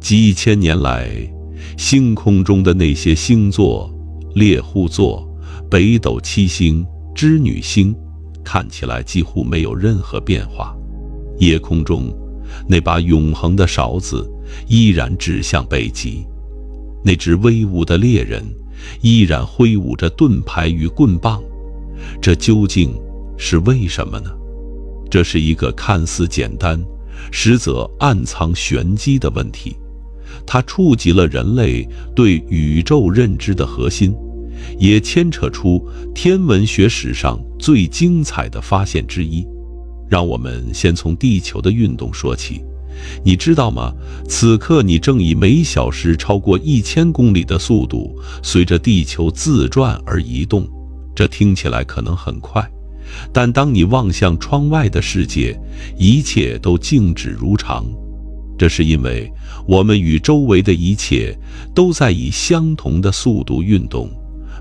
几千年来，星空中的那些星座，猎户座、北斗七星、织女星，看起来几乎没有任何变化。夜空中那把永恒的勺子依然指向北极，那只威武的猎人依然挥舞着盾牌与棍棒。这究竟是为什么呢？这是一个看似简单，实则暗藏玄机的问题。它触及了人类对宇宙认知的核心，也牵扯出天文学史上最精彩的发现之一。让我们先从地球的运动说起。你知道吗？此刻你正以每小时超过1000公里的速度，随着地球自转而移动。这听起来可能很快，但当你望向窗外的世界，一切都静止如常。这是因为我们与周围的一切都在以相同的速度运动，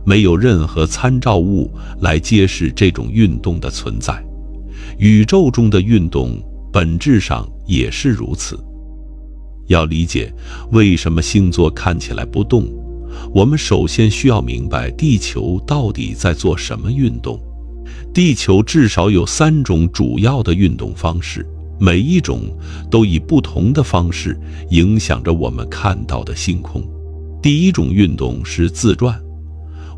没有任何参照物来揭示这种运动的存在。宇宙中的运动本质上也是如此。要理解为什么星座看起来不动，我们首先需要明白地球到底在做什么运动。地球至少有3种主要的运动方式，每一种都以不同的方式影响着我们看到的星空。第一种运动是自转。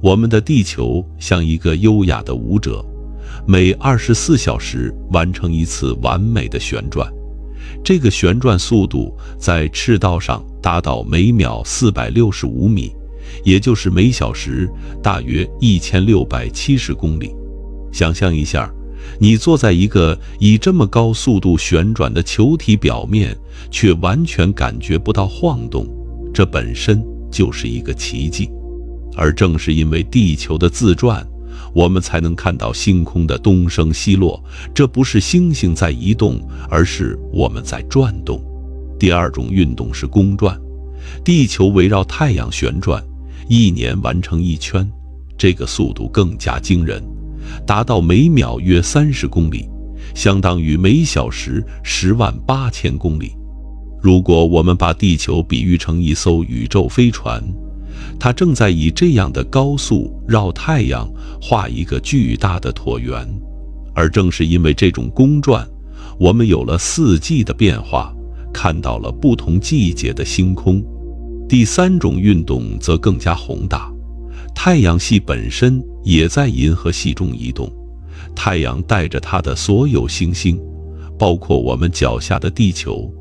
我们的地球像一个优雅的舞者，每24小时完成一次完美的旋转。这个旋转速度在赤道上达到每秒465米，也就是每小时大约1670公里。想象一下，你坐在一个以这么高速度旋转的球体表面，却完全感觉不到晃动，这本身就是一个奇迹。而正是因为地球的自转，我们才能看到星空的东升西落。这不是星星在移动，而是我们在转动。第二种运动是公转。地球围绕太阳旋转，1年完成1圈，这个速度更加惊人，达到每秒约30公里，相当于每小时108000公里。如果我们把地球比喻成一艘宇宙飞船，它正在以这样的高速绕太阳画一个巨大的椭圆。而正是因为这种公转，我们有了4季的变化，看到了不同季节的星空。第3种运动则更加宏大。太阳系本身也在银河系中移动，太阳带着它的所有行星，包括我们脚下的地球，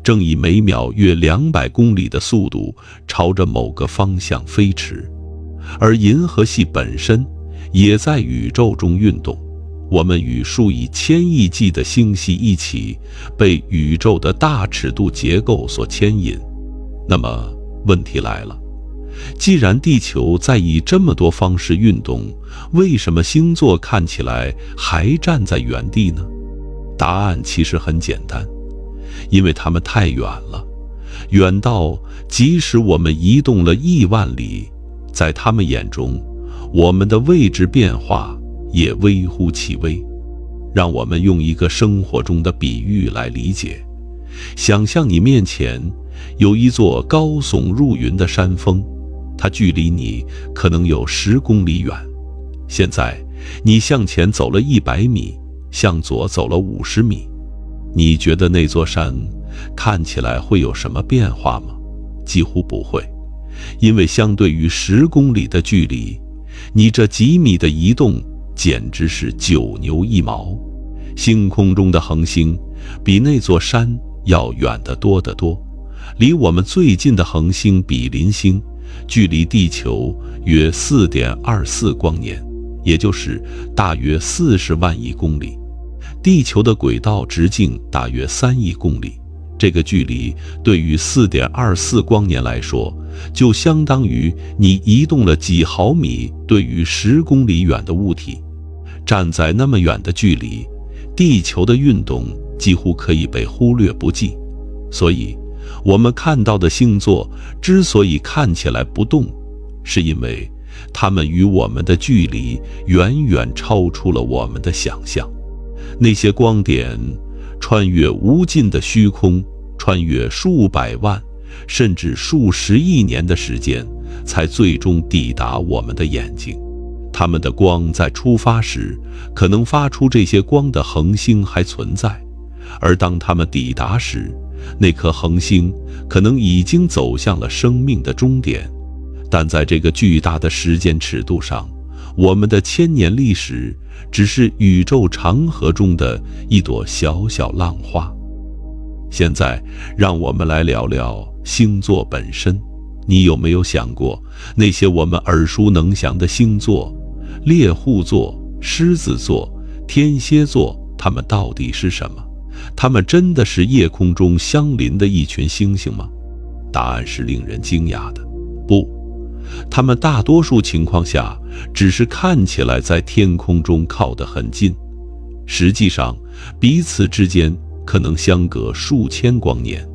正以每秒约200公里的速度朝着某个方向飞驰。而银河系本身也在宇宙中运动，我们与数以千亿计的星系一起被宇宙的大尺度结构所牵引。那么问题来了，既然地球在以这么多方式运动，为什么星座看起来还站在原地呢？答案其实很简单，因为它们太远了，远到即使我们移动了亿万里，在他们眼中，我们的位置变化也微乎其微。让我们用一个生活中的比喻来理解。想象你面前有一座高耸入云的山峰，它距离你可能有10公里远。现在你向前走了100米，向左走了50米，你觉得那座山看起来会有什么变化吗？几乎不会，因为相对于10公里的距离，你这几米的移动简直是9牛1毛。星空中的恒星比那座山要远得多得多。离我们最近的恒星比邻星距离地球约 4.24 光年，也就是大约40万亿公里。地球的轨道直径大约3亿公里，这个距离对于 4.24 光年来说，就相当于你移动了几毫米对于10公里远的物体。站在那么远的距离，地球的运动几乎可以被忽略不计。所以我们看到的星座之所以看起来不动，是因为它们与我们的距离远远超出了我们的想象。那些光点穿越无尽的虚空，穿越数百万甚至数十亿年的时间，才最终抵达我们的眼睛。它们的光在出发时，可能发出这些光的恒星还存在，而当它们抵达时，那颗恒星可能已经走向了生命的终点。但在这个巨大的时间尺度上，我们的千年历史只是宇宙长河中的一朵小小浪花。现在，让我们来聊聊星座本身。你有没有想过，那些我们耳熟能详的星座，猎户座、狮子座、天蝎座，它们到底是什么？它们真的是夜空中相邻的一群星星吗？答案是令人惊讶的，不，它们大多数情况下只是看起来在天空中靠得很近，实际上彼此之间可能相隔数千光年。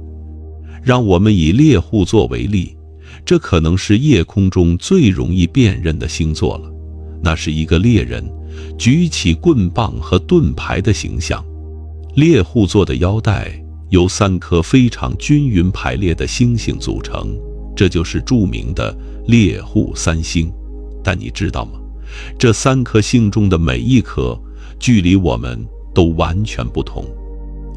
让我们以猎户座为例，这可能是夜空中最容易辨认的星座了。那是一个猎人举起棍棒和盾牌的形象。猎户座的腰带由3颗非常均匀排列的星星组成，这就是著名的猎户三星。但你知道吗？这3颗星中的每一颗距离我们都完全不同。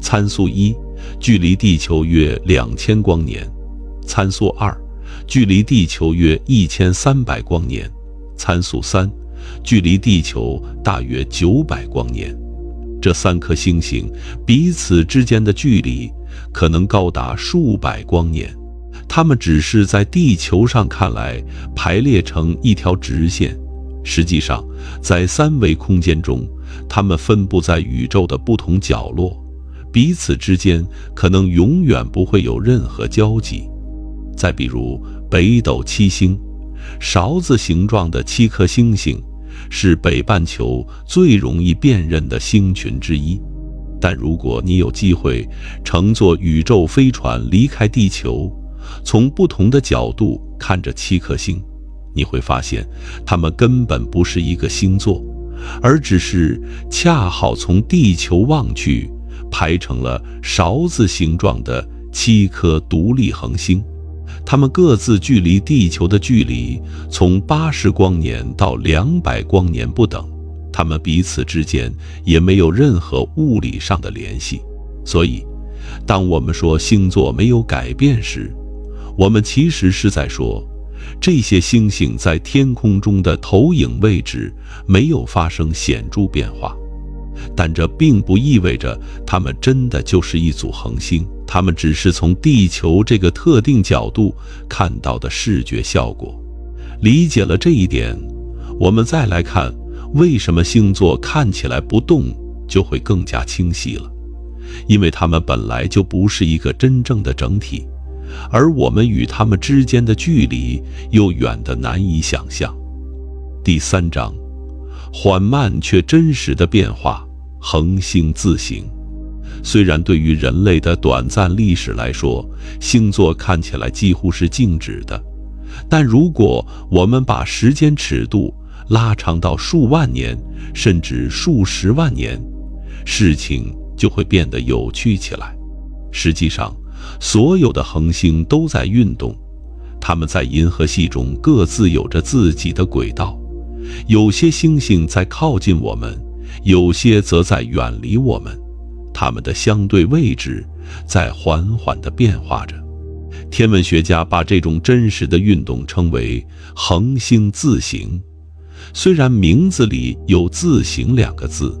参数1，距离地球约2000光年；参数2，距离地球约1300光年；参数3，距离地球大约900光年。这3颗星星彼此之间的距离可能高达数百光年，它们只是在地球上看来排列成一条直线，实际上在3维空间中，它们分布在宇宙的不同角落，彼此之间可能永远不会有任何交集。再比如北斗七星，勺子形状的7颗星星是北半球最容易辨认的星群之一。但如果你有机会乘坐宇宙飞船离开地球，从不同的角度看着7颗星，你会发现它们根本不是一个星座，而只是恰好从地球望去排成了勺子形状的7颗独立恒星。它们各自距离地球的距离从80光年到200光年不等，它们彼此之间也没有任何物理上的联系。所以，当我们说星座没有改变时，我们其实是在说，这些星星在天空中的投影位置没有发生显著变化。但这并不意味着它们真的就是一组恒星，它们只是从地球这个特定角度看到的视觉效果。理解了这一点，我们再来看为什么星座看起来不动就会更加清晰了。因为它们本来就不是一个真正的整体，而我们与它们之间的距离又远得难以想象。第3章，缓慢却真实的变化，恒星自行。虽然对于人类的短暂历史来说，星座看起来几乎是静止的，但如果我们把时间尺度拉长到数万年，甚至数十万年，事情就会变得有趣起来。实际上，所有的恒星都在运动，它们在银河系中各自有着自己的轨道，有些星星在靠近我们，有些则在远离我们，它们的相对位置在缓缓地变化着。天文学家把这种真实的运动称为恒星自行。虽然名字里有自行2个字，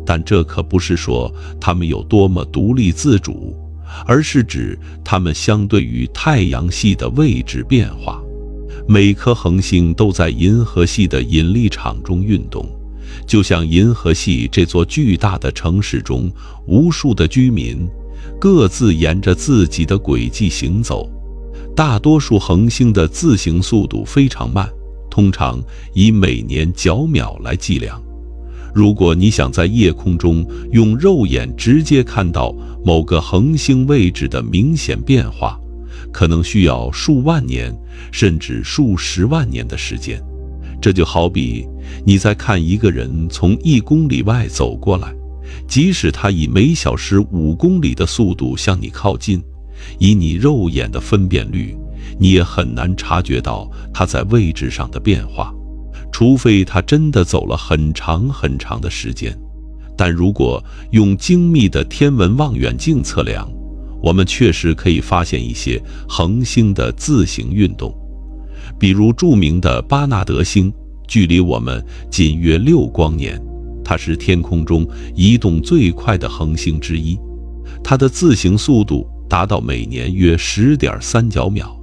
但这可不是说它们有多么独立自主，而是指它们相对于太阳系的位置变化。每颗恒星都在银河系的引力场中运动，就像银河系这座巨大的城市中无数的居民各自沿着自己的轨迹行走。大多数恒星的自行速度非常慢，通常以每年角秒来计量。如果你想在夜空中用肉眼直接看到某个恒星位置的明显变化，可能需要数万年甚至数十万年的时间。这就好比你在看一个人从1公里外走过来，即使他以每小时5公里的速度向你靠近，以你肉眼的分辨率，你也很难察觉到它在位置上的变化，除非它真的走了很长很长的时间。但如果用精密的天文望远镜测量，我们确实可以发现一些恒星的自行运动。比如著名的巴纳德星，距离我们仅约6光年，它是天空中移动最快的恒星之一，它的自行速度达到每年约10.3角秒，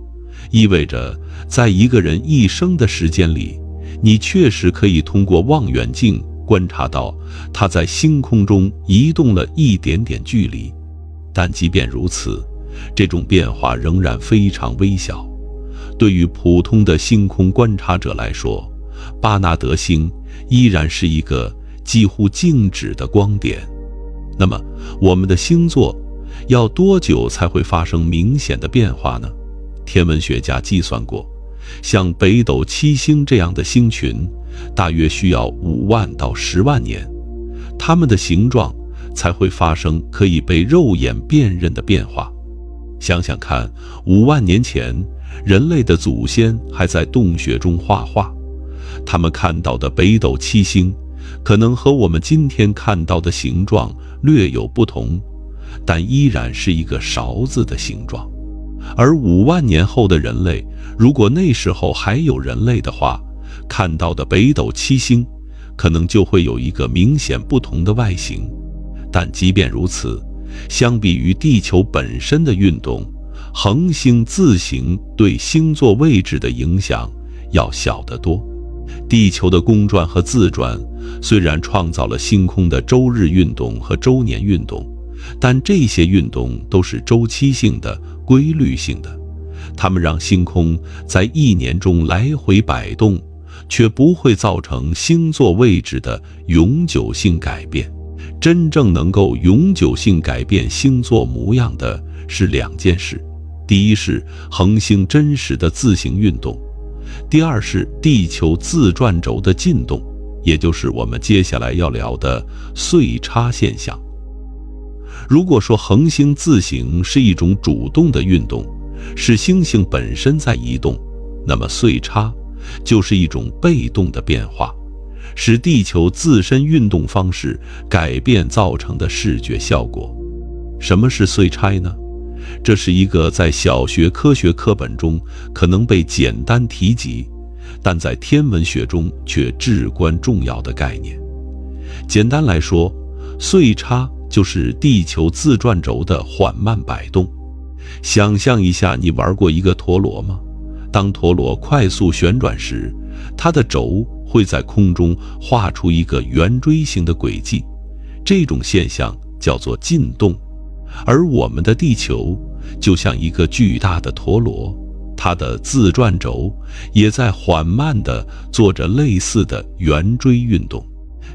意味着在一个人一生的时间里，你确实可以通过望远镜观察到它在星空中移动了一点点距离。但即便如此，这种变化仍然非常微小。对于普通的星空观察者来说，巴纳德星依然是一个几乎静止的光点。那么，我们的星座要多久才会发生明显的变化呢？天文学家计算过，像北斗七星这样的星群，大约需要5万到10万年，它们的形状才会发生可以被肉眼辨认的变化。想想看，5万年前，人类的祖先还在洞穴中画画，他们看到的北斗七星，可能和我们今天看到的形状略有不同，但依然是一个勺子的形状。而5万年后的人类，如果那时候还有人类的话，看到的北斗七星可能就会有一个明显不同的外形。但即便如此，相比于地球本身的运动，恒星自行对星座位置的影响要小得多。地球的公转和自转虽然创造了星空的周日运动和周年运动，但这些运动都是周期性的、规律性的，它们让星空在一年中来回摆动，却不会造成星座位置的永久性改变。真正能够永久性改变星座模样的是2件事：第一是恒星真实的自行运动，第二是地球自转轴的进动，也就是我们接下来要聊的岁差现象。如果说恒星自行是一种主动的运动，是星星本身在移动，那么岁差就是一种被动的变化，使地球自身运动方式改变造成的视觉效果。什么是岁差呢？这是一个在小学科学课本中可能被简单提及，但在天文学中却至关重要的概念。简单来说，岁差就是地球自转轴的缓慢摆动。想象一下，你玩过一个陀螺吗？当陀螺快速旋转时，它的轴会在空中画出一个圆锥形的轨迹，这种现象叫做进动。而我们的地球就像一个巨大的陀螺，它的自转轴也在缓慢地做着类似的圆锥运动。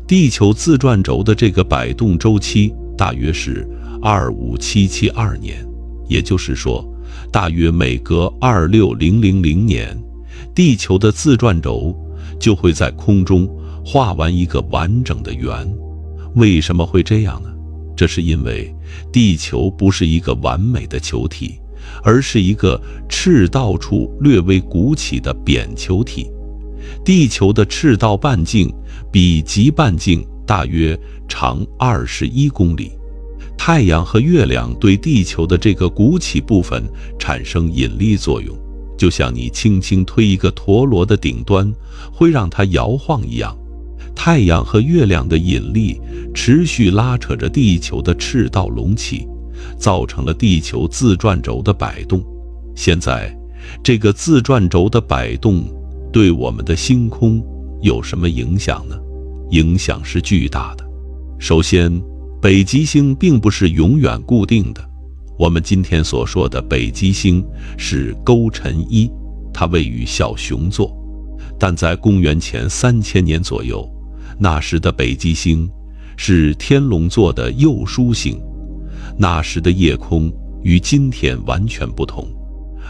地球自转轴的这个摆动周期大约是25772年，也就是说，大约每隔26000年，地球的自转轴就会在空中画完一个完整的圆。为什么会这样呢？这是因为地球不是一个完美的球体，而是一个赤道处略微鼓起的扁球体。地球的赤道半径比极半径大约长21公里。太阳和月亮对地球的这个鼓起部分产生引力作用，就像你轻轻推一个陀螺的顶端会让它摇晃一样。太阳和月亮的引力持续拉扯着地球的赤道隆起，造成了地球自转轴的摆动。现在，这个自转轴的摆动对我们的星空有什么影响呢？影响是巨大的。首先，北极星并不是永远固定的。我们今天所说的北极星是勾陈一，它位于小熊座，但在公元前3000年左右，那时的北极星是天龙座的右枢星。那时的夜空与今天完全不同，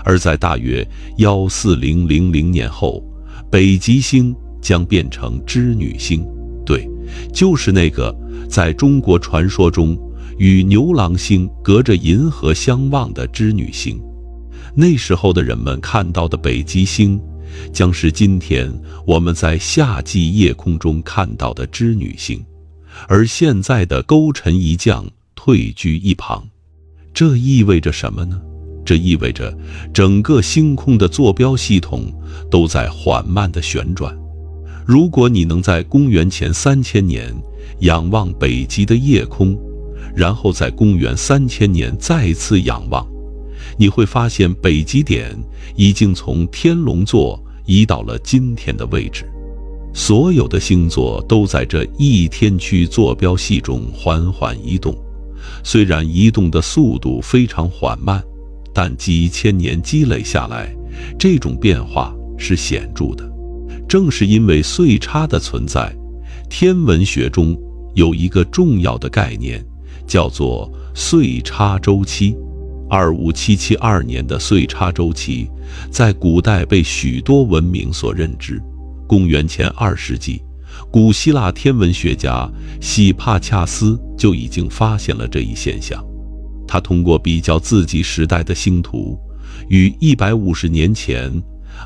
而在大约14000年后，北极星将变成织女星。对，就是那个在中国传说中与牛郎星隔着银河相望的织女星。那时候的人们看到的北极星，将是今天我们在夏季夜空中看到的织女星，而现在的勾陈一将退居一旁。这意味着什么呢？这意味着整个星空的坐标系统都在缓慢地旋转。如果你能在公元前3000年仰望北极的夜空，然后在公元3000年再次仰望，你会发现北极点已经从天龙座移到了今天的位置。所有的星座都在这一天区坐标系中缓缓移动，虽然移动的速度非常缓慢，但几千年积累下来，这种变化是显著的。正是因为岁差的存在，天文学中有一个重要的概念，叫做岁差周期。25772年的岁差周期在古代被许多文明所认知。公元前2世纪，古希腊天文学家希帕恰斯就已经发现了这一现象。他通过比较自己时代的星图与150年前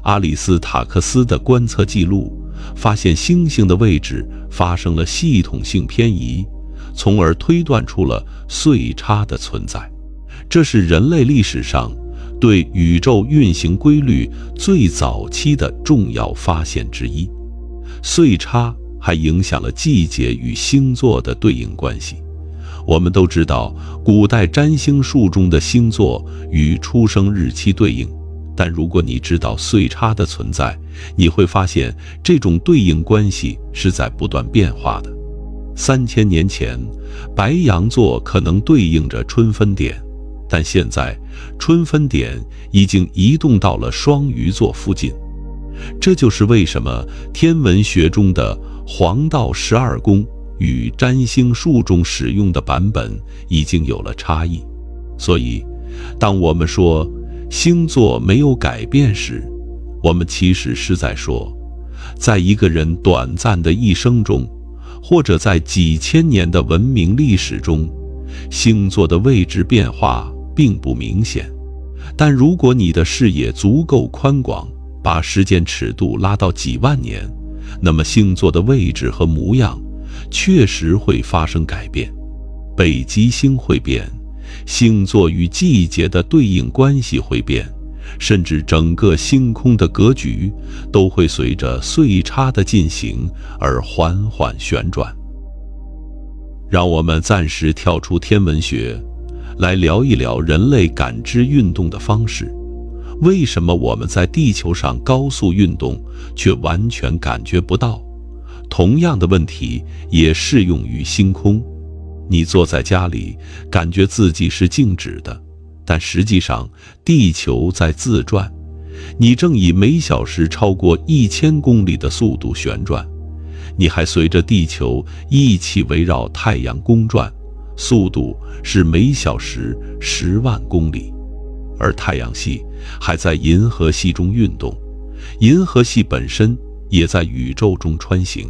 阿里斯塔克斯的观测记录，发现星星的位置发生了系统性偏移，从而推断出了岁差的存在。这是人类历史上对宇宙运行规律最早期的重要发现之一。岁差还影响了季节与星座的对应关系。我们都知道，古代占星术中的星座与出生日期对应，但如果你知道岁差的存在，你会发现这种对应关系是在不断变化的。3000年前，白羊座可能对应着春分点，但现在春分点已经移动到了双鱼座附近。这就是为什么天文学中的黄道12宫与占星术中使用的版本已经有了差异。所以，当我们说星座没有改变时，我们其实是在说，在一个人短暂的一生中，或者在几千年的文明历史中，星座的位置变化并不明显。但如果你的视野足够宽广，把时间尺度拉到几万年，那么星座的位置和模样确实会发生改变。北极星会变，星座与季节的对应关系会变，甚至整个星空的格局都会随着岁差的进行而缓缓旋转。让我们暂时跳出天文学，来聊一聊人类感知运动的方式。为什么我们在地球上高速运动，却完全感觉不到？同样的问题也适用于星空。你坐在家里，感觉自己是静止的，但实际上地球在自转，你正以每小时超过1000公里的速度旋转，你还随着地球一起围绕太阳公转，速度是每小时10万公里。而太阳系还在银河系中运动，银河系本身也在宇宙中穿行。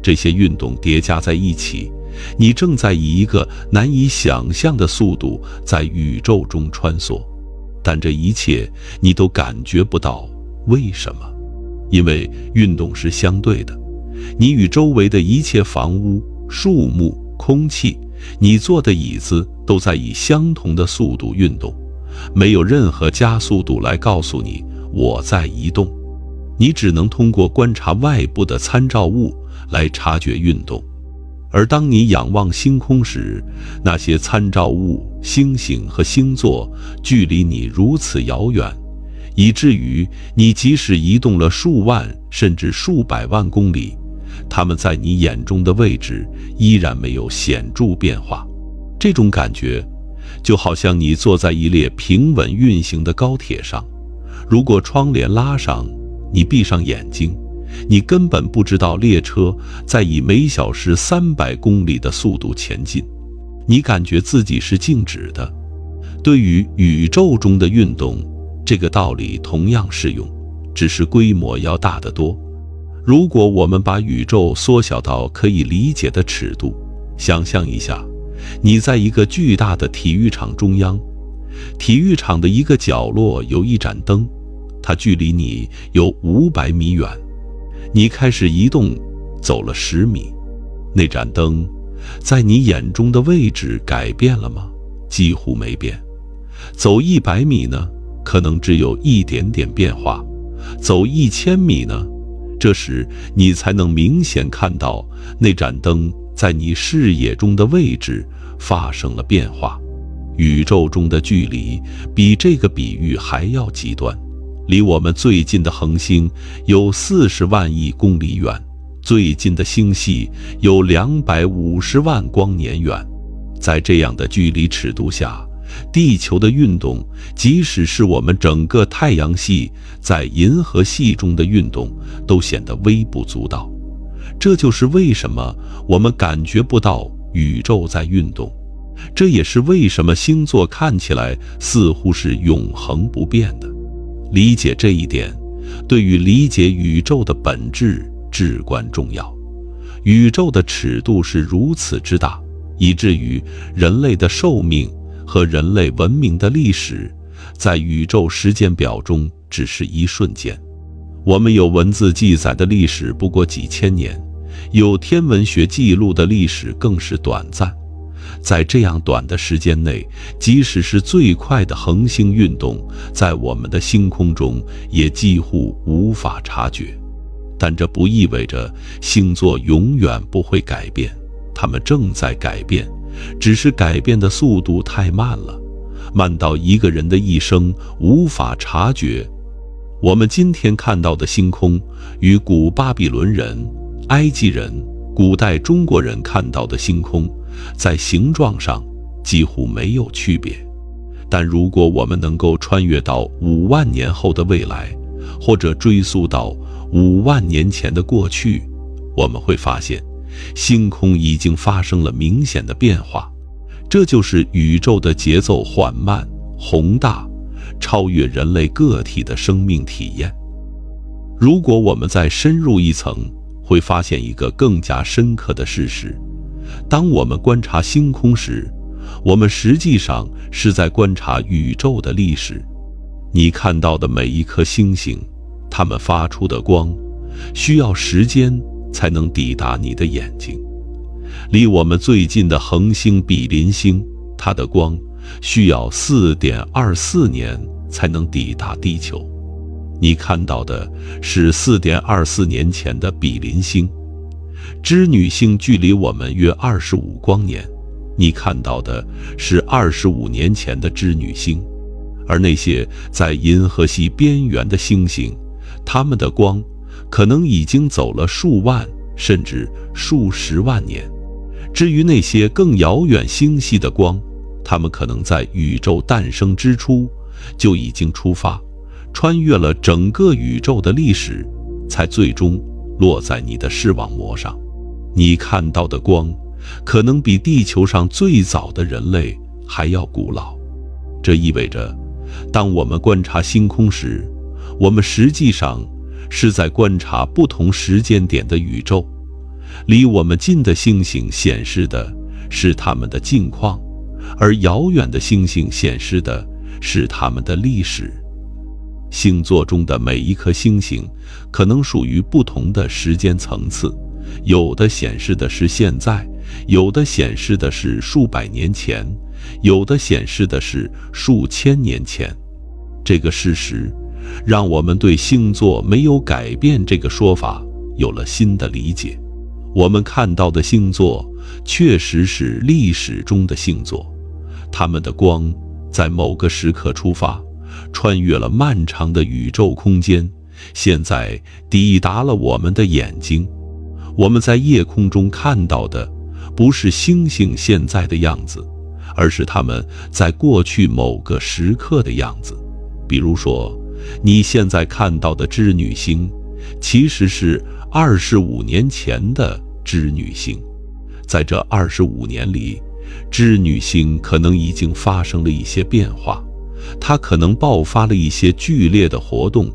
这些运动叠加在一起，你正在以一个难以想象的速度在宇宙中穿梭，但这一切你都感觉不到。为什么？因为运动是相对的，你与周围的一切房屋、树木、空气，你坐的椅子都在以相同的速度运动，没有任何加速度来告诉你我在移动。你只能通过观察外部的参照物来察觉运动。而当你仰望星空时，那些参照物、星星和星座距离你如此遥远，以至于你即使移动了数万甚至数百万公里，它们在你眼中的位置依然没有显著变化。这种感觉就好像你坐在一列平稳运行的高铁上，如果窗帘拉上，你闭上眼睛，你根本不知道列车在以每小时300公里的速度前进，你感觉自己是静止的。对于宇宙中的运动，这个道理同样适用，只是规模要大得多。如果我们把宇宙缩小到可以理解的尺度，想象一下，你在一个巨大的体育场中央，体育场的一个角落有一盏灯，它距离你有500米远。你开始移动，走了10米，那盏灯在你眼中的位置改变了吗？几乎没变。走100米呢，可能只有一点点变化。走1000米呢，这时你才能明显看到那盏灯在你视野中的位置发生了变化。宇宙中的距离比这个比喻还要极端，离我们最近的恒星有40万亿公里远，最近的星系有250万光年远。在这样的距离尺度下，地球的运动，即使是我们整个太阳系在银河系中的运动，都显得微不足道。这就是为什么我们感觉不到宇宙在运动，这也是为什么星座看起来似乎是永恒不变的。理解这一点，对于理解宇宙的本质至关重要。宇宙的尺度是如此之大，以至于人类的寿命和人类文明的历史，在宇宙时间表中只是一瞬间。我们有文字记载的历史不过几千年，有天文学记录的历史更是短暂。在这样短的时间内，即使是最快的恒星运动，在我们的星空中也几乎无法察觉。但这不意味着星座永远不会改变，它们正在改变，只是改变的速度太慢了，慢到一个人的一生无法察觉。我们今天看到的星空，与古巴比伦人、埃及人、古代中国人看到的星空，在形状上几乎没有区别。但如果我们能够穿越到5万年后的未来，或者追溯到5万年前的过去，我们会发现星空已经发生了明显的变化。这就是宇宙的节奏缓慢、宏大，超越人类个体的生命体验。如果我们再深入一层，会发现一个更加深刻的事实：当我们观察星空时，我们实际上是在观察宇宙的历史。你看到的每一颗星星，它们发出的光，需要时间才能抵达你的眼睛。离我们最近的恒星比邻星，它的光需要4.24年才能抵达地球。你看到的是4.24年前的比邻星。织女星距离我们约25光年，你看到的是25年前的织女星。而那些在银河系边缘的星星，它们的光可能已经走了数万甚至数十万年。至于那些更遥远星系的光，它们可能在宇宙诞生之初就已经出发，穿越了整个宇宙的历史，才最终落在你的视网膜上。你看到的光可能比地球上最早的人类还要古老。这意味着，当我们观察星空时，我们实际上是在观察不同时间点的宇宙。离我们近的星星显示的是它们的近况，而遥远的星星显示的是它们的历史。星座中的每一颗星星可能属于不同的时间层次，有的显示的是现在，有的显示的是数百年前，有的显示的是数千年前。这个事实让我们对星座没有改变这个说法有了新的理解。我们看到的星座确实是历史中的星座，它们的光在某个时刻出发，穿越了漫长的宇宙空间，现在抵达了我们的眼睛。我们在夜空中看到的不是星星现在的样子，而是它们在过去某个时刻的样子。比如说，你现在看到的织女星其实是25年前的织女星。在这25年里，织女星可能已经发生了一些变化，它可能爆发了一些剧烈的活动，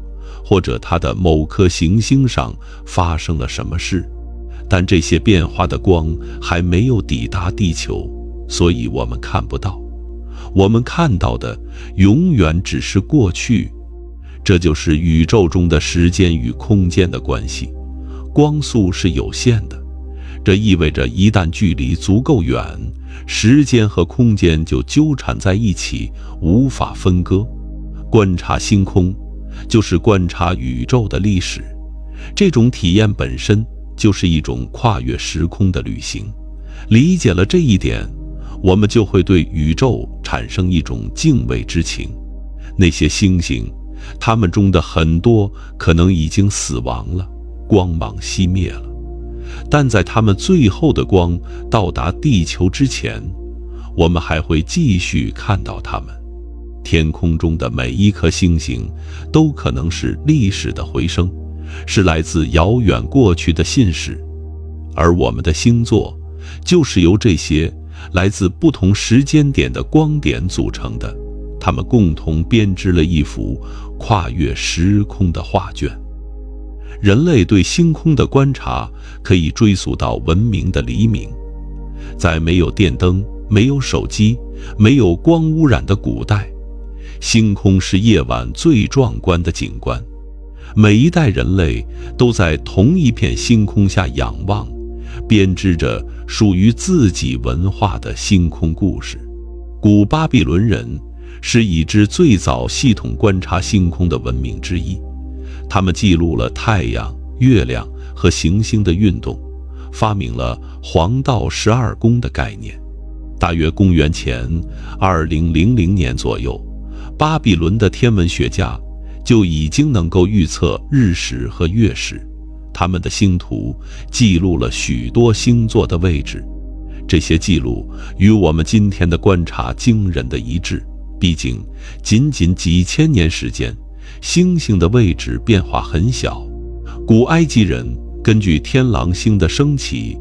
或者它的某颗行星上发生了什么事。但这些变化的光还没有抵达地球，所以我们看不到。我们看到的永远只是过去。这就是宇宙中的时间与空间的关系。光速是有限的，这意味着一旦距离足够远，时间和空间就纠缠在一起，无法分割。观察星空就是观察宇宙的历史，这种体验本身就是一种跨越时空的旅行。理解了这一点，我们就会对宇宙产生一种敬畏之情。那些星星，它们中的很多可能已经死亡了，光芒熄灭了，但在它们最后的光到达地球之前，我们还会继续看到它们。天空中的每一颗星星都可能是历史的回声，是来自遥远过去的信使。而我们的星座就是由这些来自不同时间点的光点组成的，它们共同编织了一幅跨越时空的画卷。人类对星空的观察可以追溯到文明的黎明。在没有电灯、没有手机、没有光污染的古代，星空是夜晚最壮观的景观。每一代人类都在同一片星空下仰望，编织着属于自己文化的星空故事。古巴比伦人是已知最早系统观察星空的文明之一，他们记录了太阳、月亮和行星的运动，发明了黄道12宫的概念。大约公元前2000年左右，巴比伦的天文学家就已经能够预测日食和月食，他们的星图记录了许多星座的位置。这些记录与我们今天的观察惊人的一致，毕竟仅几千年时间，星星的位置变化很小。古埃及人根据天狼星的升起，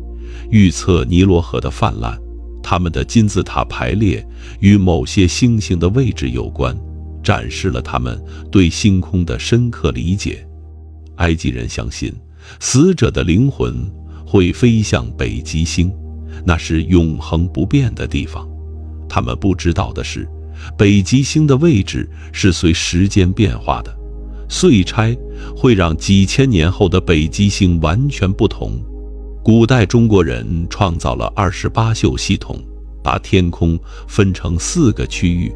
预测尼罗河的泛滥，他们的金字塔排列与某些星星的位置有关，展示了他们对星空的深刻理解。埃及人相信，死者的灵魂会飞向北极星，那是永恒不变的地方。他们不知道的是，北极星的位置是随时间变化的，岁差会让几千年后的北极星完全不同。古代中国人创造了28宿系统，把天空分成4个区域，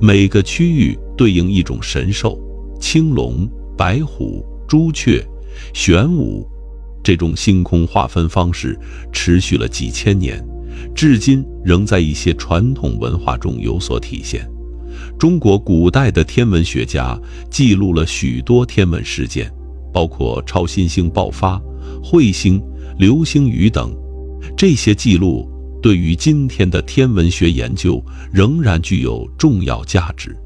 每个区域对应一种神兽：青龙、白虎、朱雀、玄武。这种星空划分方式持续了几千年，至今仍在一些传统文化中有所体现。中国古代的天文学家记录了许多天文事件，包括超新星爆发、彗星、流星雨等。这些记录对于今天的天文学研究仍然具有重要价值。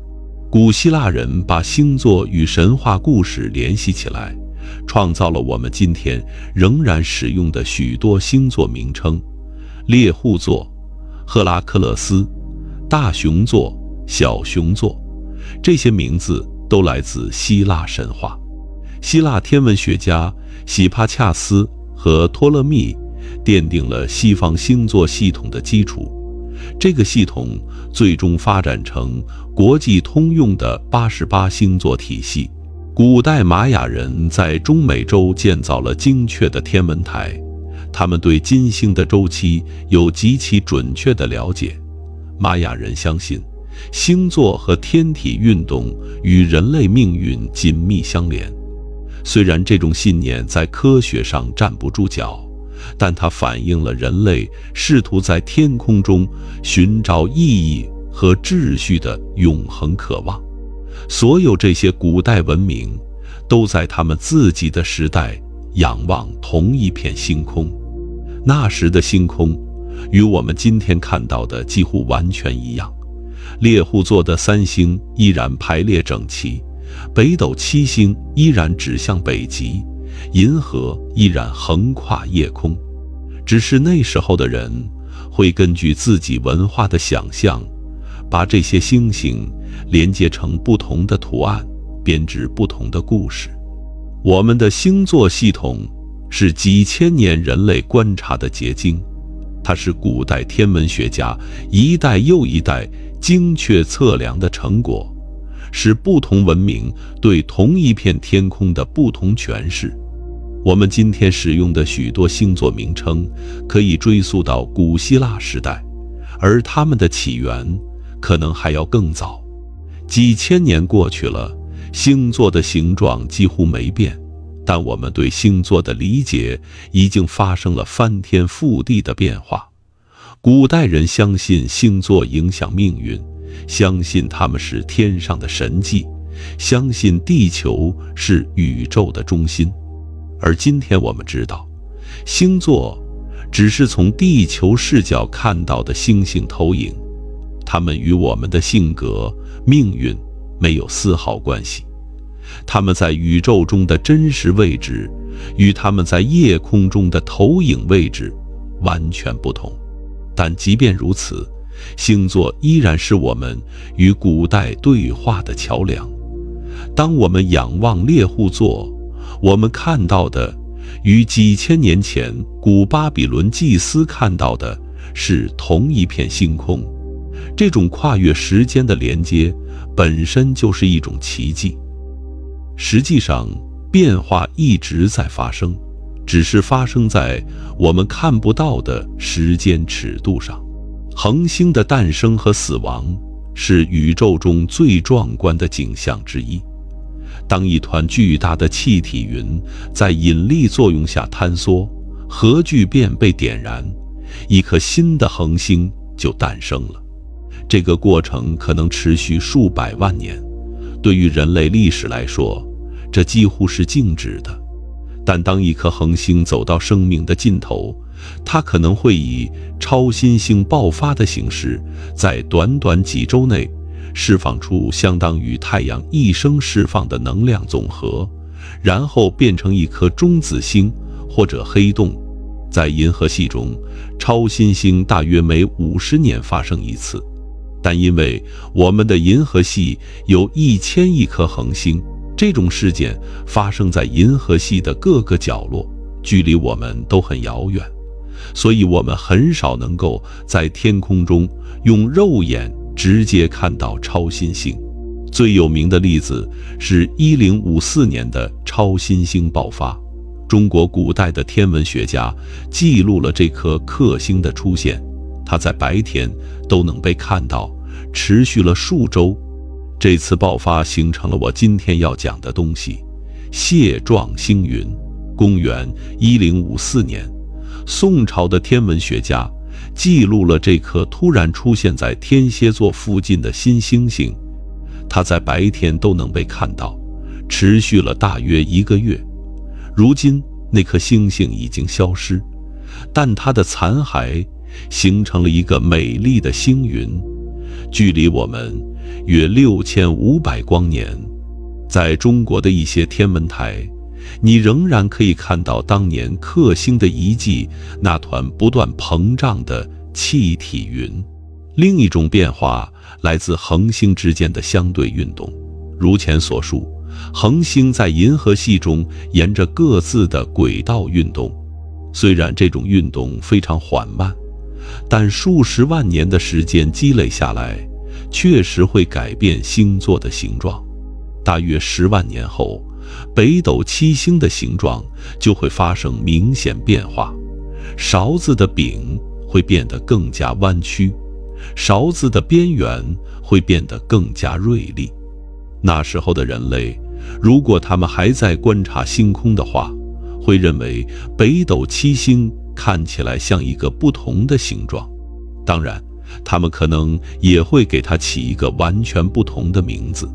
古希腊人把星座与神话故事联系起来，创造了我们今天仍然使用的许多星座名称：猎户座、赫拉克勒斯、大熊座、小熊座。这些名字都来自希腊神话。希腊天文学家希帕恰斯和托勒密奠定了西方星座系统的基础，这个系统最终发展成国际通用的88星座体系。古代玛雅人在中美洲建造了精确的天文台，他们对金星的周期有极其准确的了解。玛雅人相信，星座和天体运动与人类命运紧密相连。虽然这种信念在科学上站不住脚，但它反映了人类试图在天空中寻找意义和秩序的永恒渴望。所有这些古代文明都在他们自己的时代仰望同一片星空。那时的星空与我们今天看到的几乎完全一样，猎户座的3星依然排列整齐，北斗7星依然指向北极，银河依然横跨夜空。只是那时候的人会根据自己文化的想象，把这些星星连接成不同的图案，编织不同的故事。我们的星座系统是几千年人类观察的结晶，它是古代天文学家一代又一代精确测量的成果，是不同文明对同一片天空的不同诠释。我们今天使用的许多星座名称可以追溯到古希腊时代，而它们的起源可能还要更早。几千年过去了，星座的形状几乎没变，但我们对星座的理解已经发生了翻天覆地的变化。古代人相信星座影响命运，相信它们是天上的神迹，相信地球是宇宙的中心。而今天我们知道，星座只是从地球视角看到的星星投影，它们与我们的性格、命运没有丝毫关系。它们在宇宙中的真实位置，与它们在夜空中的投影位置完全不同。但即便如此，星座依然是我们与古代对话的桥梁。当我们仰望猎户座，我们看到的与几千年前古巴比伦祭司看到的是同一片星空。这种跨越时间的连接本身就是一种奇迹。实际上，变化一直在发生，只是发生在我们看不到的时间尺度上。恒星的诞生和死亡是宇宙中最壮观的景象之一。当一团巨大的气体云在引力作用下坍缩，核聚变被点燃，一颗新的恒星就诞生了。这个过程可能持续数百万年，对于人类历史来说，这几乎是静止的。但当一颗恒星走到生命的尽头，它可能会以超新星爆发的形式，在短短几周内释放出相当于太阳一生释放的能量总和，然后变成一颗中子星或者黑洞。在银河系中，超新星大约每50年发生一次，但因为我们的银河系有1000亿颗恒星，这种事件发生在银河系的各个角落，距离我们都很遥远，所以我们很少能够在天空中用肉眼直接看到超新星。最有名的例子是1054年的超新星爆发。中国古代的天文学家记录了这颗克星的出现，它在白天都能被看到，持续了数周。这次爆发形成了我今天要讲的东西——蟹状星云。公元1054年，宋朝的天文学家记录了这颗突然出现在天蝎座附近的新星星，它在白天都能被看到，持续了大约1个月。如今那颗星星已经消失，但它的残骸形成了一个美丽的星云，距离我们约6500光年。在中国的一些天文台，你仍然可以看到当年克星的遗迹，那团不断膨胀的气体云。另一种变化来自恒星之间的相对运动。如前所述，恒星在银河系中沿着各自的轨道运动，虽然这种运动非常缓慢，但数十万年的时间积累下来，确实会改变星座的形状。大约10万年后，北斗七星的形状就会发生明显变化，勺子的柄会变得更加弯曲，勺子的边缘会变得更加锐利。那时候的人类，如果他们还在观察星空的话，会认为北斗七星看起来像一个不同的形状。当然，他们可能也会给它起一个完全不同的名字，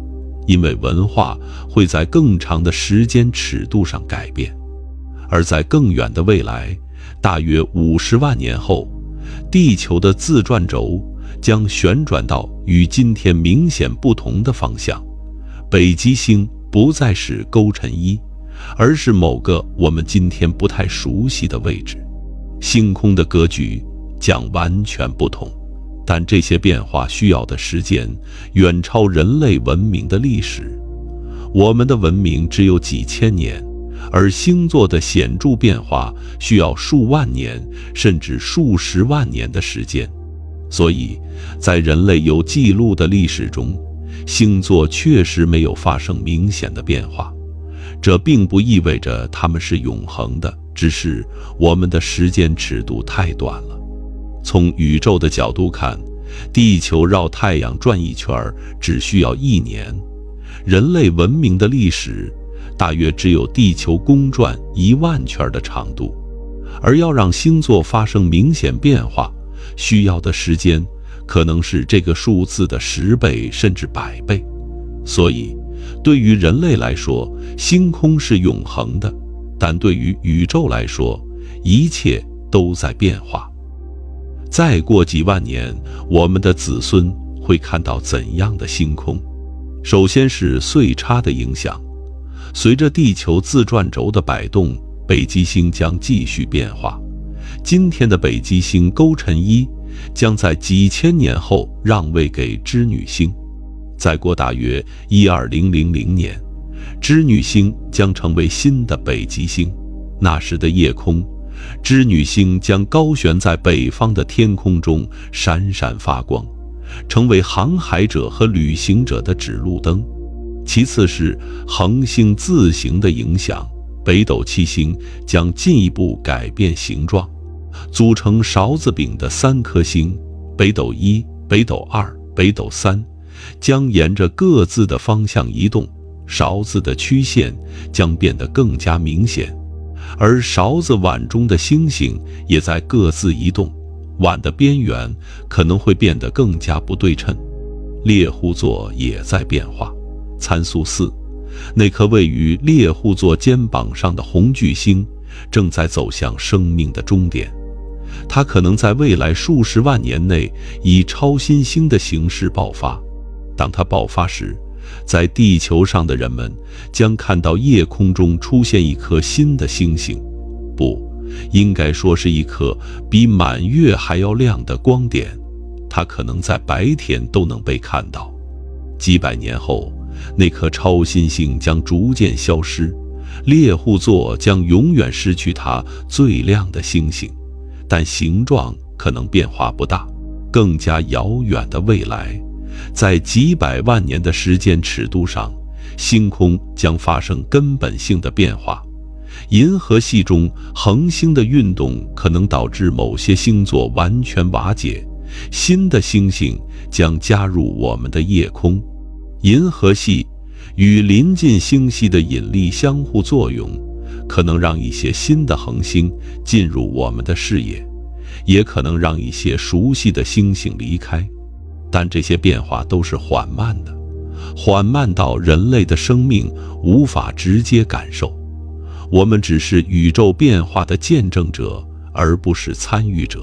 因为文化会在更长的时间尺度上改变。而在更远的未来，大约50万年后，地球的自转轴将旋转到与今天明显不同的方向，北极星不再是勾陈一，而是某个我们今天不太熟悉的位置。星空的格局将完全不同，但这些变化需要的时间远超人类文明的历史。我们的文明只有几千年，而星座的显著变化需要数万年甚至数十万年的时间。所以，在人类有记录的历史中，星座确实没有发生明显的变化。这并不意味着它们是永恒的，只是我们的时间尺度太短了。从宇宙的角度看，地球绕太阳转一圈只需要1年，人类文明的历史大约只有地球公转1万圈的长度，而要让星座发生明显变化，需要的时间可能是这个数字的10倍甚至100倍。所以，对于人类来说，星空是永恒的，但对于宇宙来说，一切都在变化。再过几万年，我们的子孙会看到怎样的星空？首先是岁差的影响。随着地球自转轴的摆动，北极星将继续变化。今天的北极星勾陈1将在几千年后让位给织女星。再过大约12000年，织女星将成为新的北极星。那时的夜空，织女星将高悬在北方的天空中闪闪发光，成为航海者和旅行者的指路灯。其次是恒星自行的影响，北斗七星将进一步改变形状，组成勺子柄的3颗星，北斗1、北斗2、北斗3将沿着各自的方向移动，勺子的曲线将变得更加明显，而勺子碗中的星星也在各自移动，碗的边缘可能会变得更加不对称。猎户座也在变化。参宿4，那颗位于猎户座肩膀上的红巨星正在走向生命的终点，它可能在未来数十万年内以超新星的形式爆发。当它爆发时，在地球上的人们将看到夜空中出现一颗新的星星，不，应该说是一颗比满月还要亮的光点，它可能在白天都能被看到。几百年后，那颗超新星将逐渐消失，猎户座将永远失去它最亮的星星，但形状可能变化不大。更加遥远的未来，在几百万年的时间尺度上，星空将发生根本性的变化。银河系中恒星的运动可能导致某些星座完全瓦解，新的星星将加入我们的夜空。银河系与邻近星系的引力相互作用，可能让一些新的恒星进入我们的视野，也可能让一些熟悉的星星离开。但这些变化都是缓慢的，缓慢到人类的生命无法直接感受。我们只是宇宙变化的见证者，而不是参与者。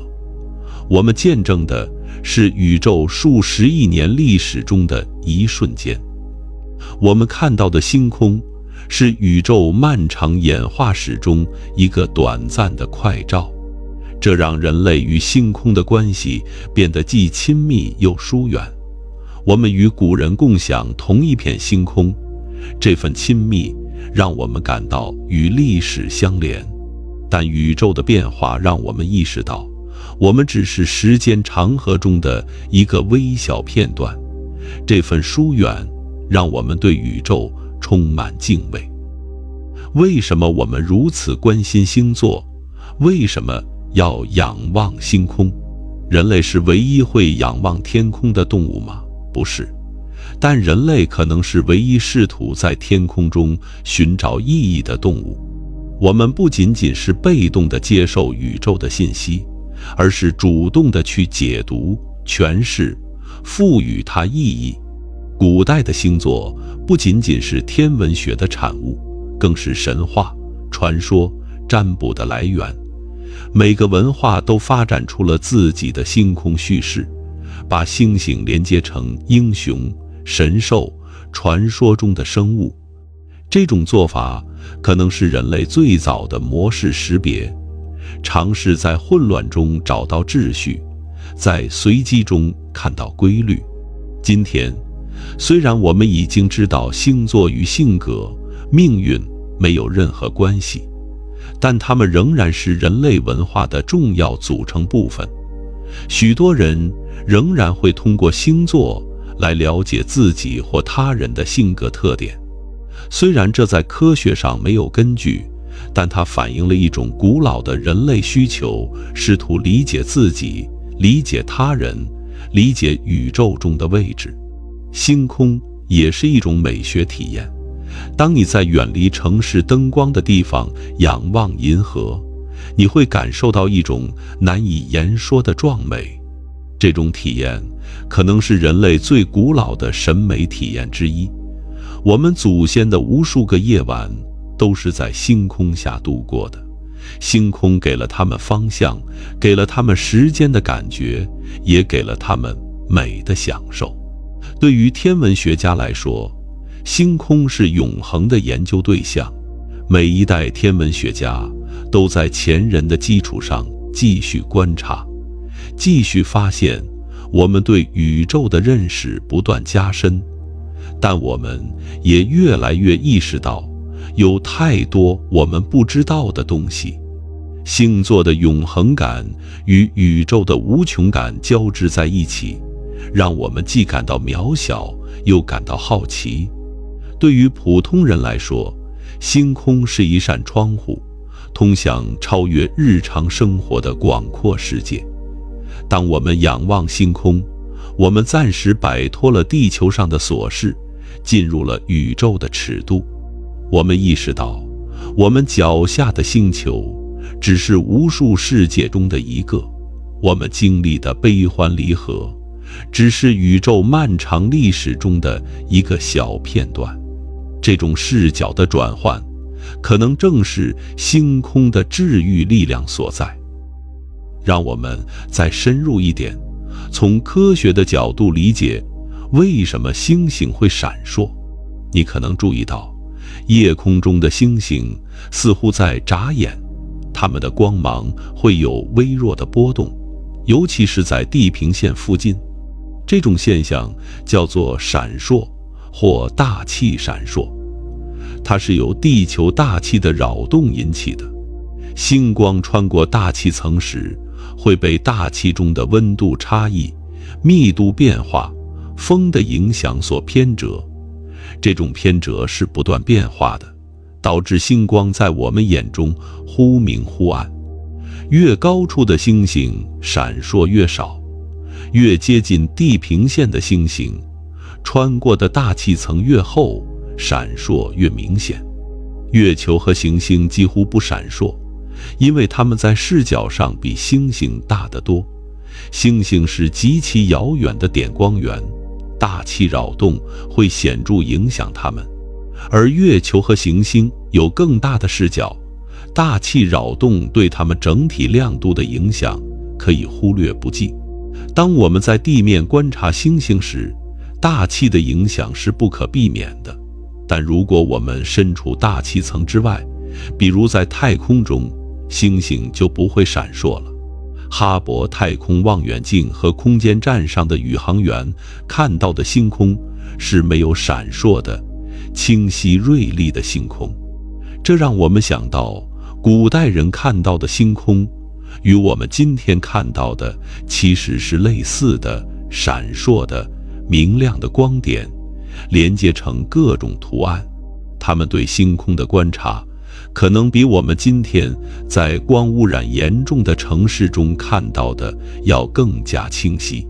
我们见证的是宇宙数十亿年历史中的一瞬间。我们看到的星空是宇宙漫长演化史中一个短暂的快照，这让人类与星空的关系变得既亲密又疏远。我们与古人共享同一片星空，这份亲密让我们感到与历史相连。但宇宙的变化让我们意识到，我们只是时间长河中的一个微小片段。这份疏远让我们对宇宙充满敬畏。为什么我们如此关心星座？为什么要仰望星空？人类是唯一会仰望天空的动物吗？不是。但人类可能是唯一试图在天空中寻找意义的动物。我们不仅仅是被动地接受宇宙的信息，而是主动地去解读、诠释、赋予它意义。古代的星座不仅仅是天文学的产物，更是神话、传说、占卜的来源。每个文化都发展出了自己的星空叙事，把星星连接成英雄、神兽、传说中的生物。这种做法可能是人类最早的模式识别，尝试在混乱中找到秩序，在随机中看到规律。今天，虽然我们已经知道星座与性格、命运、没有任何关系，但它们仍然是人类文化的重要组成部分。许多人仍然会通过星座来了解自己或他人的性格特点。虽然这在科学上没有根据，但它反映了一种古老的人类需求，试图理解自己，理解他人，理解宇宙中的位置。星空也是一种美学体验。当你在远离城市灯光的地方仰望银河，你会感受到一种难以言说的壮美。这种体验可能是人类最古老的审美体验之一。我们祖先的无数个夜晚都是在星空下度过的。星空给了他们方向，给了他们时间的感觉，也给了他们美的享受。对于天文学家来说，星空是永恒的研究对象。每一代天文学家都在前人的基础上继续观察，继续发现。我们对宇宙的认识不断加深，但我们也越来越意识到，有太多我们不知道的东西。星座的永恒感与宇宙的无穷感交织在一起，让我们既感到渺小，又感到好奇。对于普通人来说，星空是一扇窗户，通向超越日常生活的广阔世界。当我们仰望星空，我们暂时摆脱了地球上的琐事，进入了宇宙的尺度。我们意识到，我们脚下的星球只是无数世界中的一个，我们经历的悲欢离合只是宇宙漫长历史中的一个小片段。这种视角的转换，可能正是星空的治愈力量所在。让我们再深入一点，从科学的角度理解为什么星星会闪烁。你可能注意到，夜空中的星星似乎在眨眼，它们的光芒会有微弱的波动，尤其是在地平线附近。这种现象叫做闪烁或大气闪烁，它是由地球大气的扰动引起的。星光穿过大气层时，会被大气中的温度差异、密度变化、风的影响所偏折。这种偏折是不断变化的，导致星光在我们眼中忽明忽暗。越高处的星星闪烁越少，越接近地平线的星星，穿过的大气层越厚，闪烁越明显。月球和行星几乎不闪烁，因为它们在视角上比星星大得多。星星是极其遥远的点光源，大气扰动会显著影响它们，而月球和行星有更大的视角，大气扰动对它们整体亮度的影响可以忽略不计。当我们在地面观察星星时，大气的影响是不可避免的，但如果我们身处大气层之外，比如在太空中，星星就不会闪烁了。哈勃太空望远镜和空间站上的宇航员看到的星空是没有闪烁的、清晰锐利的星空。这让我们想到，古代人看到的星空与我们今天看到的其实是类似的、闪烁的、明亮的光点，连接成各种图案。他们对星空的观察可能比我们今天在光污染严重的城市中看到的要更加清晰，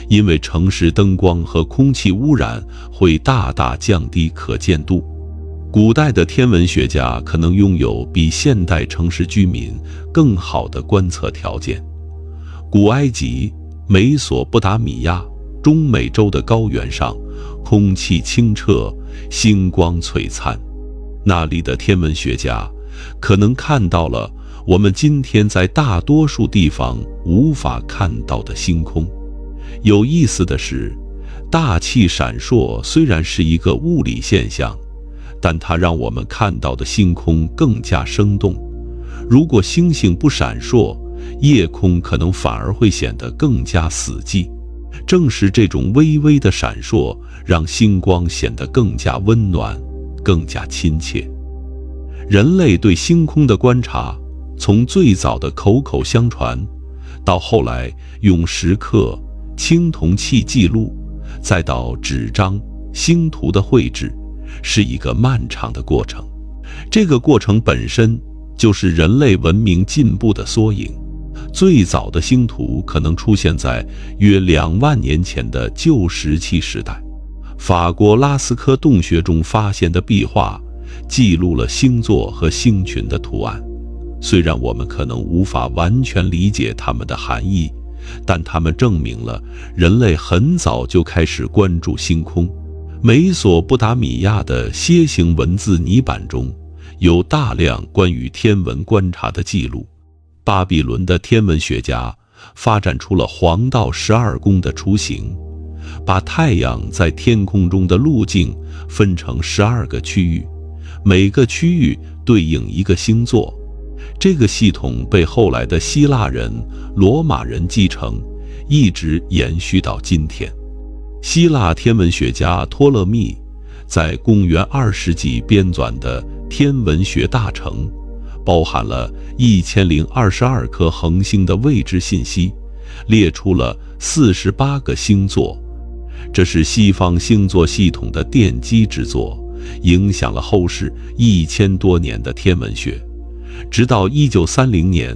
因为城市灯光和空气污染会大大降低可见度。古代的天文学家可能拥有比现代城市居民更好的观测条件。古埃及、美索不达米亚、中美洲的高原上，空气清澈，星光璀璨。那里的天文学家可能看到了我们今天在大多数地方无法看到的星空。有意思的是，大气闪烁虽然是一个物理现象，但它让我们看到的星空更加生动。如果星星不闪烁，夜空可能反而会显得更加死寂。正是这种微微的闪烁，让星光显得更加温暖，更加亲切。人类对星空的观察，从最早的口口相传，到后来用石刻、青铜器记录，再到纸张、星图的绘制，是一个漫长的过程。这个过程本身就是人类文明进步的缩影。最早的星图可能出现在约2万年前的旧石器时代。法国拉斯科洞穴中发现的壁画记录了星座和星群的图案，虽然我们可能无法完全理解它们的含义，但它们证明了人类很早就开始关注星空。美索不达米亚的楔形文字泥板中有大量关于天文观察的记录。巴比伦的天文学家发展出了黄道12宫的雏形，把太阳在天空中的路径分成12个区域，每个区域对应一个星座。这个系统被后来的希腊人、罗马人继承，一直延续到今天。希腊天文学家托勒密在公元2世纪编纂的《天文学大成》包含了1022颗恒星的位置信息，列出了48个星座。这是西方星座系统的奠基之作，影响了后世1000多年的天文学。直到1930年，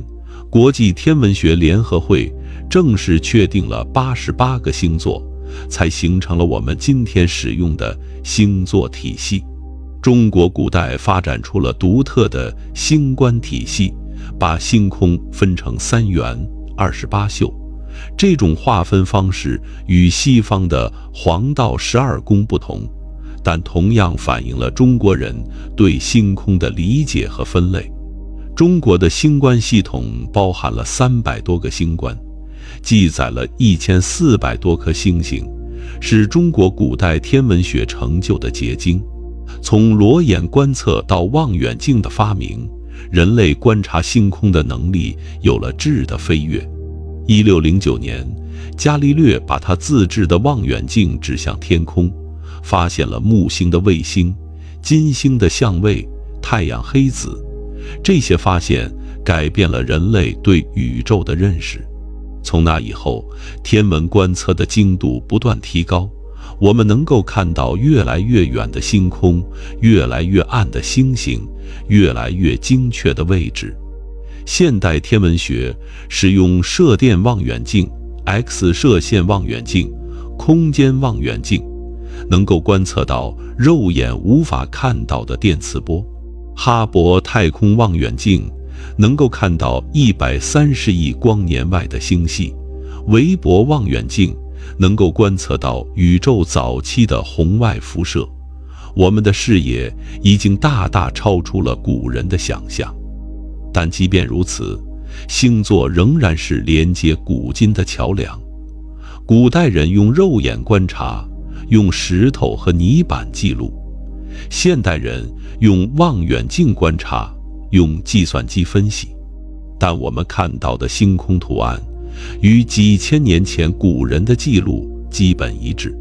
国际天文学联合会正式确定了88个星座，才形成了我们今天使用的星座体系。中国古代发展出了独特的星官体系，把星空分成3元、28宿。这种划分方式与西方的黄道12宫不同，但同样反映了中国人对星空的理解和分类。中国的星官系统包含了300多个星官，记载了1400多颗星星，是中国古代天文学成就的结晶。从裸眼观测到望远镜的发明，人类观察星空的能力有了质的飞跃。1609年，伽利略把他自制的望远镜指向天空，发现了木星的卫星、金星的相位、太阳黑子。这些发现改变了人类对宇宙的认识。从那以后，天文观测的精度不断提高，我们能够看到越来越远的星空，越来越暗的星星，越来越精确的位置。现代天文学使用射电望远镜、X 射线望远镜、空间望远镜，能够观测到肉眼无法看到的电磁波。哈勃太空望远镜能够看到130亿光年外的星系，韦伯望远镜能够观测到宇宙早期的红外辐射。我们的视野已经大大超出了古人的想象。但即便如此，星座仍然是连接古今的桥梁。古代人用肉眼观察，用石头和泥板记录；现代人用望远镜观察，用计算机分析。但我们看到的星空图案与几千年前古人的记录基本一致。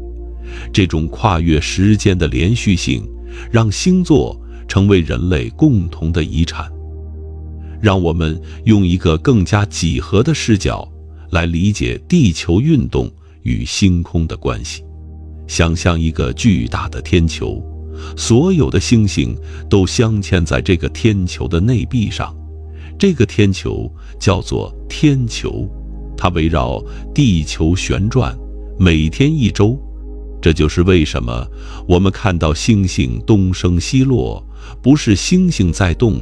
这种跨越时间的连续性，让星座成为人类共同的遗产。让我们用一个更加几何的视角来理解地球运动与星空的关系。想象一个巨大的天球，所有的星星都镶嵌在这个天球的内壁上。这个天球叫做天球，它围绕地球旋转，每天1周。这就是为什么我们看到星星东升西落，不是星星在动，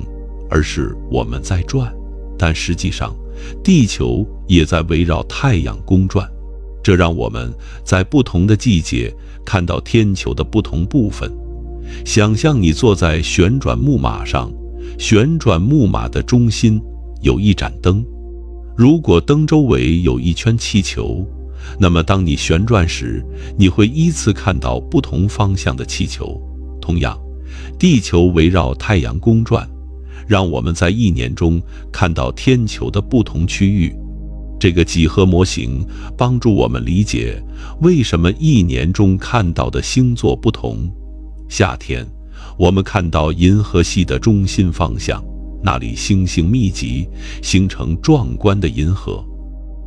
而是我们在转。但实际上，地球也在围绕太阳公转。这让我们在不同的季节看到天球的不同部分。想象你坐在旋转木马上，旋转木马的中心有一盏灯。如果灯周围有一圈气球，那么当你旋转时，你会依次看到不同方向的气球。同样，地球围绕太阳公转，让我们在一年中看到天球的不同区域。这个几何模型帮助我们理解为什么一年中看到的星座不同。夏天，我们看到银河系的中心方向，那里星星密集，形成壮观的银河。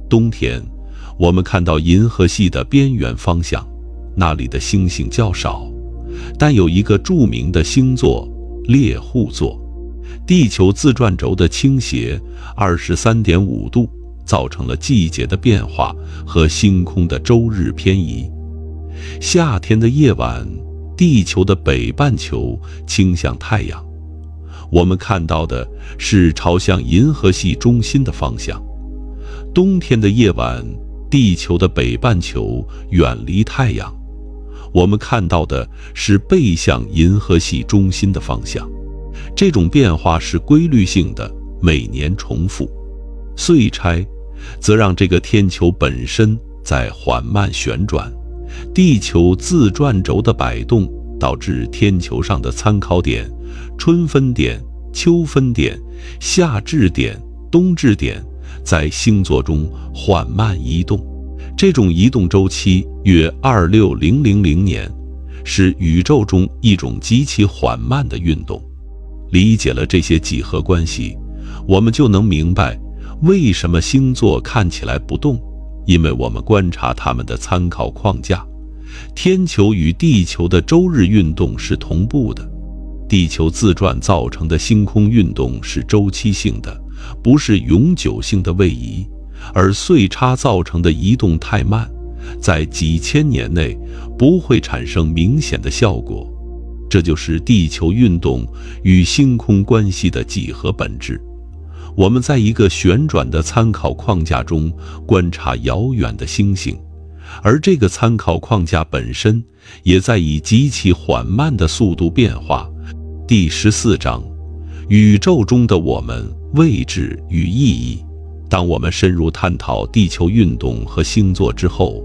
冬天，我们看到银河系的边缘方向，那里的星星较少，但有一个著名的星座猎户座。地球自转轴的倾斜 23.5 度，造成了季节的变化和星空的周日偏移。夏天的夜晚，地球的北半球倾向太阳，我们看到的是朝向银河系中心的方向。冬天的夜晚，地球的北半球远离太阳，我们看到的是背向银河系中心的方向。这种变化是规律性的，每年重复。岁差则让这个天球本身在缓慢旋转，地球自转轴的摆动导致天球上的参考点、春分点、秋分点、夏至点、冬至点在星座中缓慢移动。这种移动周期约26000年，是宇宙中一种极其缓慢的运动。理解了这些几何关系，我们就能明白为什么星座看起来不动，因为我们观察它们的参考框架。天球与地球的周日运动是同步的，地球自转造成的星空运动是周期性的，不是永久性的位移，而岁差造成的移动太慢，在几千年内不会产生明显的效果。这就是地球运动与星空关系的几何本质。我们在一个旋转的参考框架中观察遥远的星星，而这个参考框架本身也在以极其缓慢的速度变化。第14章，宇宙中的我们，位置与意义。当我们深入探讨地球运动和星座之后，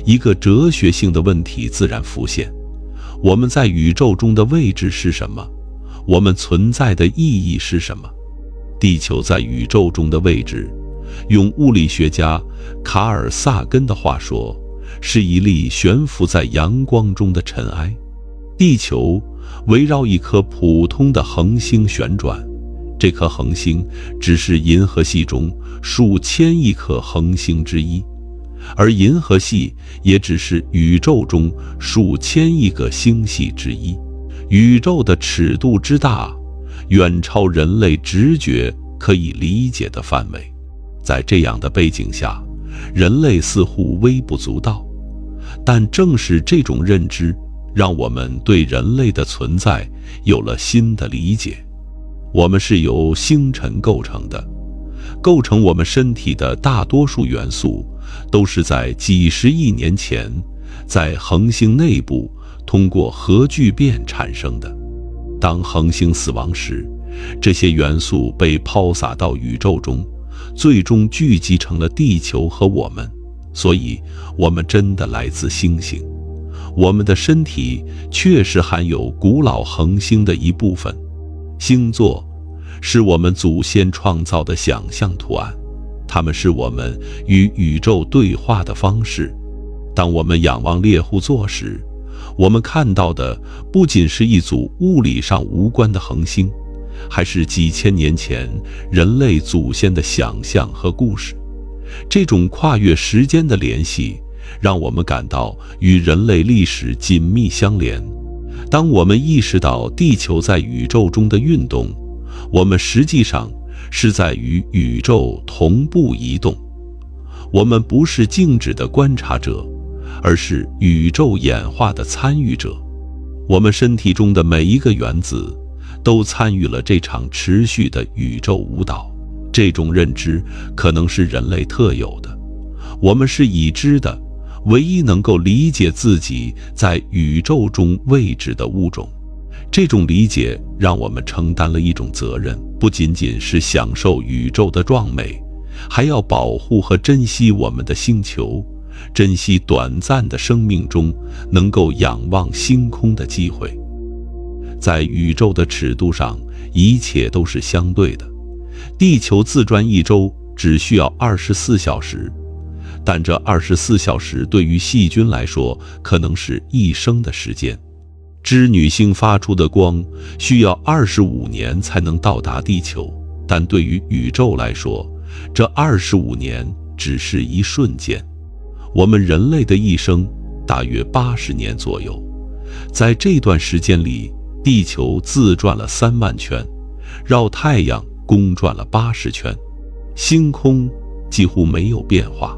一个哲学性的问题自然浮现：我们在宇宙中的位置是什么？我们存在的意义是什么？地球在宇宙中的位置，用物理学家卡尔萨根的话说，是一粒悬浮在阳光中的尘埃。地球围绕一颗普通的恒星旋转，这颗恒星只是银河系中数千亿颗恒星之一，而银河系也只是宇宙中数千亿个星系之一。宇宙的尺度之大，远超人类直觉可以理解的范围。在这样的背景下，人类似乎微不足道，但正是这种认知，让我们对人类的存在有了新的理解。我们是由星辰构成的，构成我们身体的大多数元素都是在几十亿年前在恒星内部通过核聚变产生的。当恒星死亡时，这些元素被抛洒到宇宙中，最终聚集成了地球和我们。所以，我们真的来自星星。我们的身体确实含有古老恒星的一部分。星座是我们祖先创造的想象图案，它们是我们与宇宙对话的方式。当我们仰望猎户座时，我们看到的不仅是一组物理上无关的恒星，还是几千年前人类祖先的想象和故事。这种跨越时间的联系，让我们感到与人类历史紧密相连。当我们意识到地球在宇宙中的运动，我们实际上是在与宇宙同步移动。我们不是静止的观察者，而是宇宙演化的参与者。我们身体中的每一个原子都参与了这场持续的宇宙舞蹈。这种认知可能是人类特有的，我们是已知的，唯一能够理解自己在宇宙中位置的物种。这种理解让我们承担了一种责任，不仅仅是享受宇宙的壮美，还要保护和珍惜我们的星球，珍惜短暂的生命中能够仰望星空的机会。在宇宙的尺度上，一切都是相对的。地球自转一周只需要24小时，但这24小时对于细菌来说可能是一生的时间。织女星发出的光需要25年才能到达地球，但对于宇宙来说，这25年只是一瞬间。我们人类的一生大约80年左右，在这段时间里，地球自转了3万圈，绕太阳公转了80圈，星空几乎没有变化。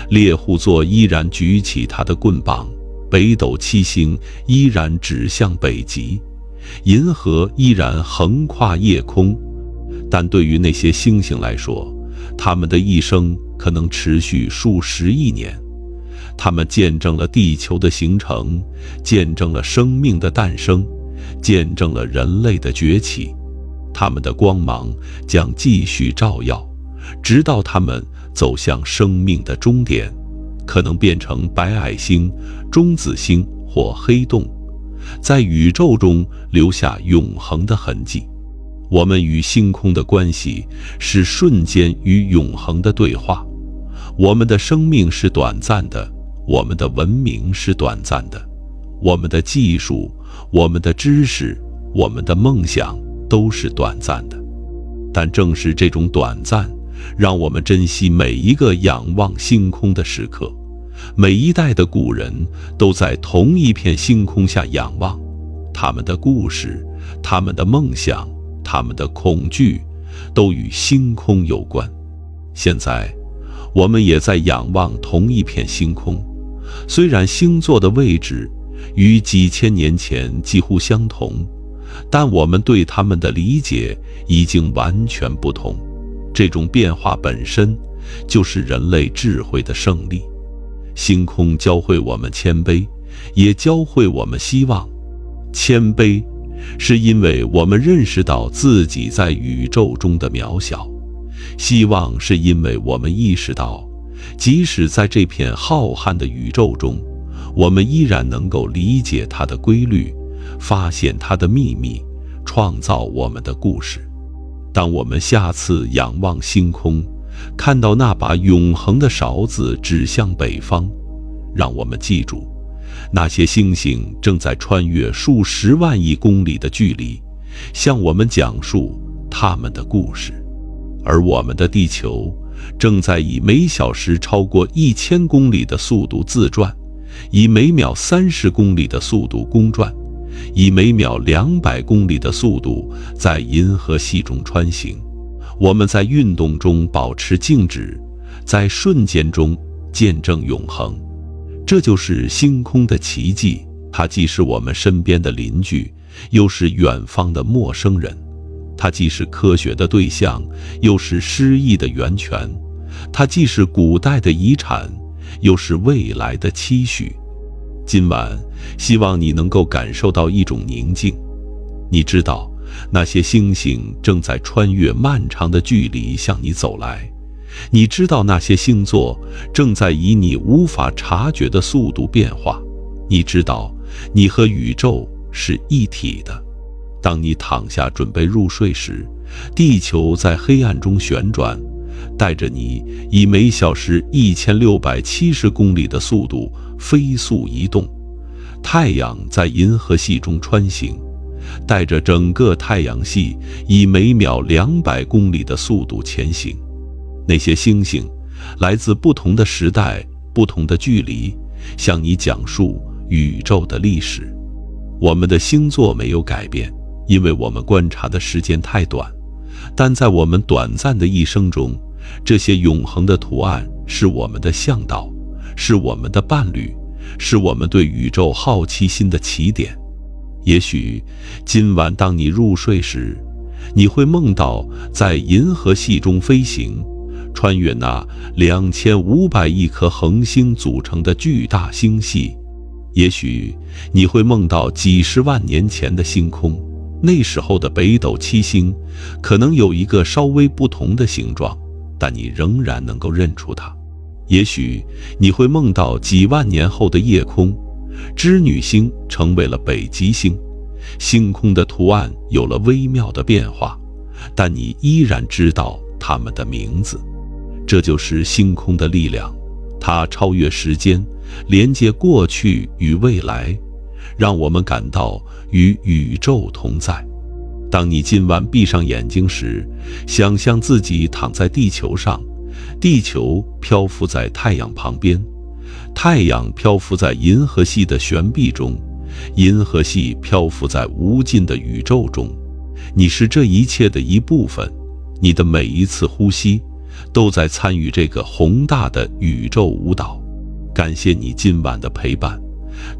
猎户座依然举起他的棍棒，北斗七星依然指向北极，银河依然横跨夜空。但对于那些星星来说，他们的一生可能持续数十亿年。他们见证了地球的形成，见证了生命的诞生，见证了人类的崛起。他们的光芒将继续照耀，直到他们走向生命的终点，可能变成白矮星、中子星或黑洞，在宇宙中留下永恒的痕迹。我们与星空的关系是瞬间与永恒的对话。我们的生命是短暂的，我们的文明是短暂的，我们的技术、我们的知识、我们的梦想都是短暂的。但正是这种短暂，让我们珍惜每一个仰望星空的时刻。每一代的古人都在同一片星空下仰望，他们的故事、他们的梦想、他们的恐惧，都与星空有关。现在，我们也在仰望同一片星空，虽然星座的位置与几千年前几乎相同，但我们对他们的理解已经完全不同。这种变化本身就是人类智慧的胜利。星空教会我们谦卑，也教会我们希望。谦卑是因为我们认识到自己在宇宙中的渺小，希望是因为我们意识到，即使在这片浩瀚的宇宙中，我们依然能够理解它的规律，发现它的秘密，创造我们的故事。当我们下次仰望星空，看到那把永恒的勺子指向北方，让我们记住，那些星星正在穿越数十万亿公里的距离，向我们讲述他们的故事。而我们的地球正在以每小时超过1000公里的速度自转，以每秒30公里的速度公转，以每秒200公里的速度在银河系中穿行。我们在运动中保持静止，在瞬间中见证永恒。这就是星空的奇迹，它既是我们身边的邻居，又是远方的陌生人。它既是科学的对象，又是诗意的源泉。它既是古代的遗产，又是未来的期许。今晚，希望你能够感受到一种宁静。你知道，那些星星正在穿越漫长的距离向你走来。你知道，那些星座正在以你无法察觉的速度变化。你知道，你和宇宙是一体的。当你躺下准备入睡时，地球在黑暗中旋转，带着你以每小时1670公里的速度飞速移动。太阳在银河系中穿行，带着整个太阳系以每秒200公里的速度前行。那些星星来自不同的时代、不同的距离，向你讲述宇宙的历史。我们的星座没有改变，因为我们观察的时间太短，但在我们短暂的一生中，这些永恒的图案是我们的向导，是我们的伴侣，是我们对宇宙好奇心的起点。也许今晚当你入睡时，你会梦到在银河系中飞行，穿越那2500亿颗恒星组成的巨大星系。也许你会梦到几十万年前的星空，那时候的北斗七星可能有一个稍微不同的形状，但你仍然能够认出它。也许你会梦到几万年后的夜空，织女星成为了北极星，星空的图案有了微妙的变化，但你依然知道它们的名字。这就是星空的力量，它超越时间，连接过去与未来，让我们感到与宇宙同在。当你今晚闭上眼睛时，想象自己躺在地球上，地球漂浮在太阳旁边，太阳漂浮在银河系的悬臂中，银河系漂浮在无尽的宇宙中。你是这一切的一部分，你的每一次呼吸都在参与这个宏大的宇宙舞蹈。感谢你今晚的陪伴，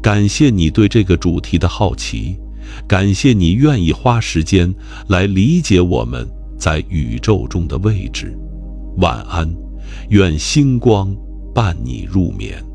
感谢你对这个主题的好奇，感谢你愿意花时间来理解我们在宇宙中的位置。晚安，愿星光伴你入眠。